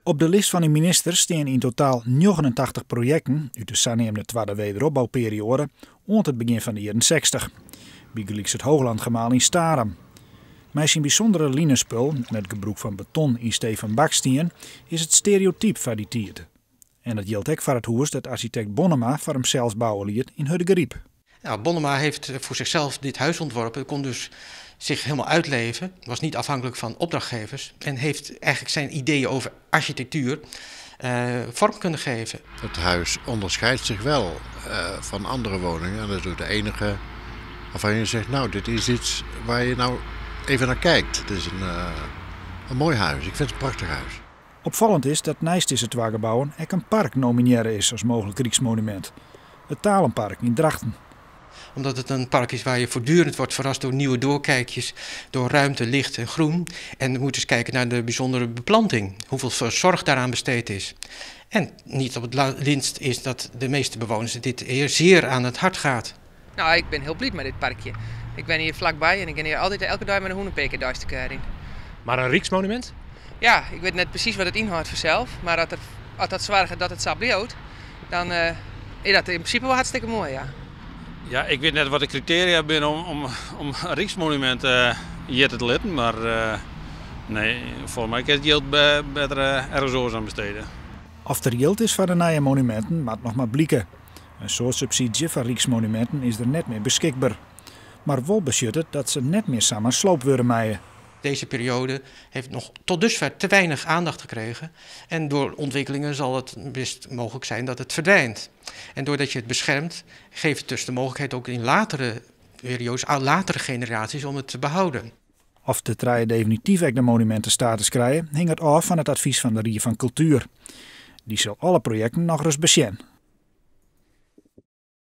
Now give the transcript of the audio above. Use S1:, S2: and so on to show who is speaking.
S1: Op de lijst van de ministers staan in totaal 89 projecten uit de saneemde tweede wederopbouwperiode rond het begin van de jaren 60. Bijgelijks het Hooglandgemaal in Starum. Met zijn bijzondere linenspul, met gebruik van beton in steef van baksteen, is het stereotype van die tijd. En dat geldt ook voor het huis dat architect Bonnema voor hem zelfs bouwen liet in Huddegeriep.
S2: Nou, Bonnema heeft voor zichzelf dit huis ontworpen, kon dus zich helemaal uitleven, was niet afhankelijk van opdrachtgevers en heeft eigenlijk zijn ideeën over architectuur vorm kunnen geven.
S3: Het huis onderscheidt zich wel van andere woningen en dat is ook de enige waarvan je zegt, nou dit is iets waar je nou even naar kijkt. Het is een mooi huis, ik vind het een prachtig huis.
S1: Opvallend is dat naast deze twee gebouwen ook een park nomineren is als mogelijk Rijksmonument. Het Talenpark in Drachten.
S2: Omdat het een park is waar je voortdurend wordt verrast door nieuwe doorkijkjes, door ruimte, licht en groen. En we moeten eens kijken naar de bijzondere beplanting, hoeveel zorg daaraan besteed is. En niet op het minst is dat de meeste bewoners dit zeer aan het hart gaat.
S4: Nou, ik ben heel blij met dit parkje. Ik ben hier vlakbij en ik ben hier altijd elke dag met een hoenenpeker in.
S5: Maar een Rijksmonument?
S4: Ja, ik weet net precies wat het inhoudt vanzelf. Maar als dat zwaar dat het zo blijft, dan is dat in principe wel hartstikke mooi, ja.
S6: Ja, ik weet net wat de criteria zijn om een Rijksmonument hier te letten, maar nee, volgens mij kan het geld beter ergens anders aan besteden.
S1: Of er geld is voor de nieuwe monumenten, mag nog maar blikken. Een soort subsidie voor Rijksmonumenten is er net meer beschikbaar. Maar wel beschutterd dat ze net meer samen sloop worden maaien.
S2: Deze periode heeft nog tot dusver te weinig aandacht gekregen. En door ontwikkelingen zal het best mogelijk zijn dat het verdwijnt. En doordat je het beschermt, geeft het dus de mogelijkheid ook in latere periodes, aan latere generaties om het te behouden.
S1: Of de treien definitief de monumentenstatus krijgen, hing het af van het advies van de Rie van Cultuur. Die zal alle projecten nog eens beschermen.